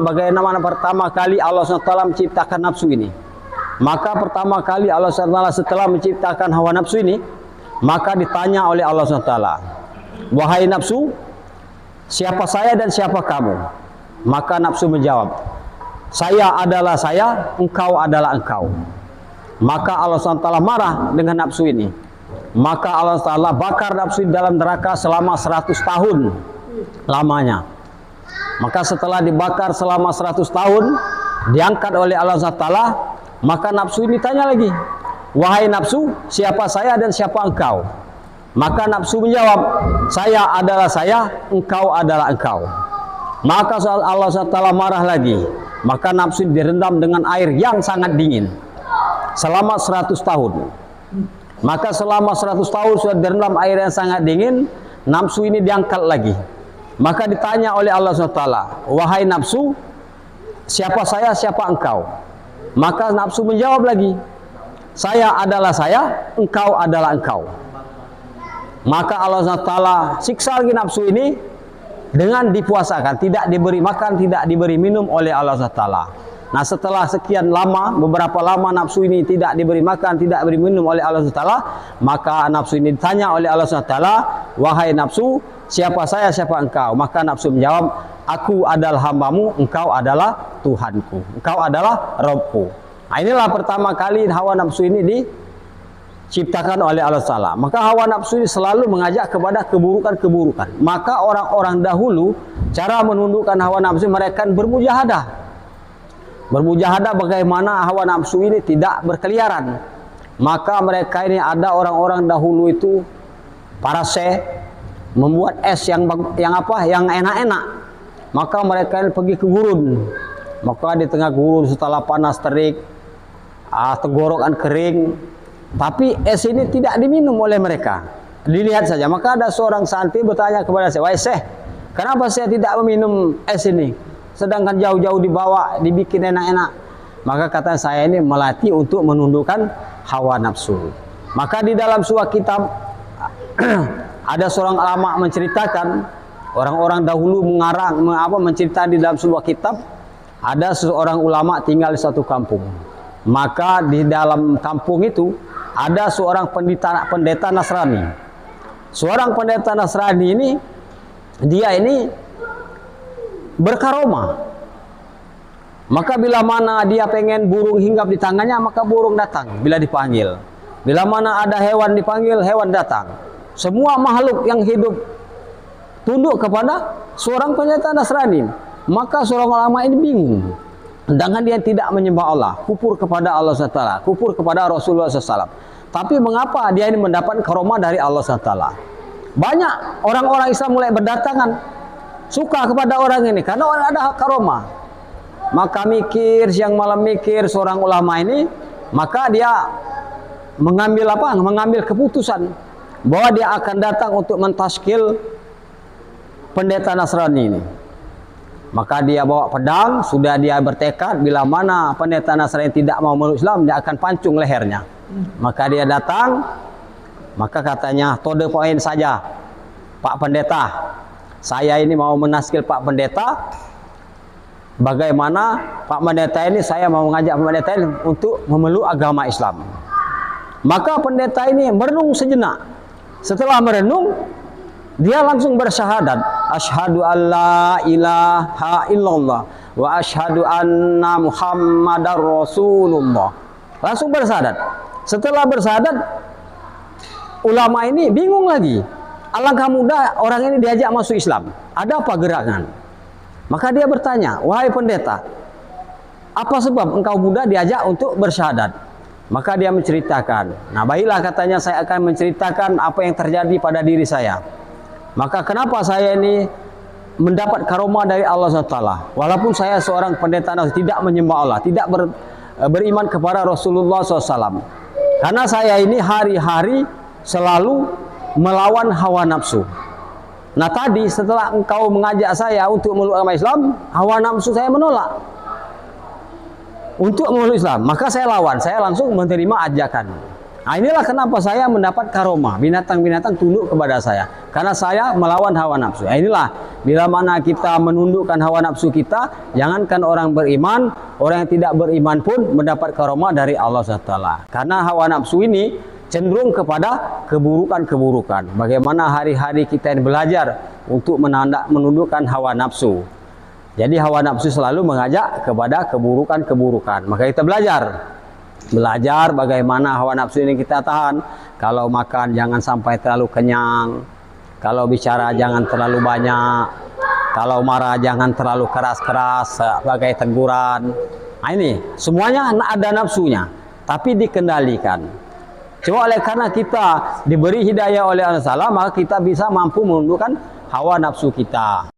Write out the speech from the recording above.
bagaimana pertama kali Allah SWT menciptakan nafsu ini. Maka pertama kali Allah SWT setelah menciptakan hawa nafsu ini, maka ditanya oleh Allah SWT, wahai nafsu, siapa saya dan siapa kamu? Maka nafsu menjawab, saya adalah saya, engkau adalah engkau. Maka Allah SWT marah dengan nafsu ini. Maka Allah SWT bakar nafsu dalam neraka selama 100 tahun lamanya. Maka setelah dibakar selama 100 tahun, diangkat oleh Allah SWT, maka nafsu ini tanya lagi, wahai nafsu, siapa saya dan siapa engkau? Maka nafsu menjawab, saya adalah saya, engkau adalah engkau. Maka Allah SWT marah lagi. Maka nafsu direndam dengan air yang sangat dingin selama 100 tahun. Maka selama 100 tahun sudah direndam air yang sangat dingin, nafsu ini diangkat lagi. Maka ditanya oleh Allah SWT, wahai nafsu, siapa saya, siapa engkau? Maka nafsu menjawab lagi, saya adalah saya, engkau adalah engkau. Maka Allah SWT siksa lagi nafsu ini dengan dipuasakan, tidak diberi makan, tidak diberi minum oleh Allah SWT. Nah, setelah sekian lama, beberapa lama nafsu ini tidak diberi makan, tidak diberi minum oleh Allah SWT, maka nafsu ini ditanya oleh Allah SWT, wahai nafsu, siapa saya, siapa engkau? Maka nafsu menjawab, aku adalah hambamu, engkau adalah Tuhanku, engkau adalah Rabbku. Nah, inilah pertama kali hawa nafsu ini diciptakan oleh Allah SWT. Maka hawa nafsu ini selalu mengajak kepada keburukan-keburukan. Maka orang-orang dahulu, cara menundukkan hawa nafsu, mereka bermujahadah. Bermujahadah bagaimana hawa nafsu ini tidak berkeliaran. Maka mereka ini ada orang-orang dahulu itu, para syekh, membuat es yang enak-enak. Maka mereka ini pergi ke gurun. Maka di tengah gurun setelah panas terik, tenggorokan kering, tapi es ini tidak diminum oleh mereka. Dilihat saja. Maka ada seorang santri bertanya kepada saya, wahai syekh, kenapa saya tidak meminum es ini? Sedangkan jauh-jauh dibawa, dibikin enak-enak. Maka kata saya ini melatih untuk menundukkan hawa nafsu. Maka di dalam sebuah kitab ada seorang ulama menceritakan, orang-orang dahulu menceritakan di dalam sebuah kitab, ada seorang ulama tinggal di satu kampung. Maka di dalam kampung itu ada seorang pendeta Nasrani. Seorang pendeta Nasrani ini, dia ini berkaromah. Maka bila mana dia pengen burung hinggap di tangannya, maka burung datang bila dipanggil. Bila mana ada hewan dipanggil, hewan datang. Semua makhluk yang hidup tunduk kepada seorang pendeta Nasrani. Maka seorang ulama ini bingung. Sedangkan dia tidak menyembah Allah, kufur kepada Allah SWT, kufur kepada Rasulullah SAW. Tapi mengapa dia ini mendapat karomah dari Allah SWT? Banyak orang-orang Islam mulai berdatangan, suka kepada orang ini karena orang ada karomah. Maka mikir siang malam mikir seorang ulama ini, maka dia mengambil keputusan bahwa dia akan datang untuk mentaskil pendeta Nasrani ini. Maka dia bawa pedang, sudah dia bertekad bila mana pendeta Nasrani tidak mau meluk Islam, dia akan pancung lehernya. Maka dia datang, maka katanya, to the point saja, Pak Pendeta. Saya ini mau menaskil Pak Pendeta. Bagaimana Pak Pendeta ini, saya mau mengajak Pak Pendeta ini untuk memeluk agama Islam. Maka pendeta ini merenung sejenak. Setelah merenung, dia langsung bersyahadat, asyhadu alla ilaha illallah wa asyhadu anna muhammadar rasulullah. Langsung bersyahadat. Setelah bersyahadat, ulama ini bingung lagi. Alangkah mudah orang ini diajak masuk Islam. Ada apa gerangan? Maka dia bertanya, wahai pendeta, apa sebab engkau mudah diajak untuk bersyahadat? Maka dia menceritakan. Nah, baiklah katanya, saya akan menceritakan apa yang terjadi pada diri saya. Maka kenapa saya ini mendapat karomah dari Allah SWT? Walaupun saya seorang pendeta tidak menyembah Allah, tidak beriman kepada Rasulullah SAW. Karena saya ini hari-hari selalu melawan hawa nafsu. Nah, tadi setelah engkau mengajak saya untuk memeluk agama Islam, hawa nafsu saya menolak untuk memeluk Islam. Maka saya lawan, saya langsung menerima ajakan. Nah, inilah kenapa saya mendapat karomah. Binatang-binatang tunduk kepada saya. Karena saya melawan hawa nafsu. Nah, inilah bila mana kita menundukkan hawa nafsu kita, jangankan orang beriman, orang yang tidak beriman pun mendapat karomah dari Allah SWT. Karena hawa nafsu ini cenderung kepada keburukan-keburukan. Bagaimana hari-hari kita ini belajar untuk menundukkan hawa nafsu. Jadi hawa nafsu selalu mengajak kepada keburukan-keburukan. Maka kita belajar bagaimana hawa nafsu ini kita tahan. Kalau makan jangan sampai terlalu kenyang, kalau bicara jangan terlalu banyak, kalau marah jangan terlalu keras-keras sebagai teguran. Nah, ini semuanya ada nafsunya, tapi dikendalikan. Cuma oleh karena kita diberi hidayah oleh Allah Ta'ala, maka kita bisa mampu menundukkan hawa nafsu kita.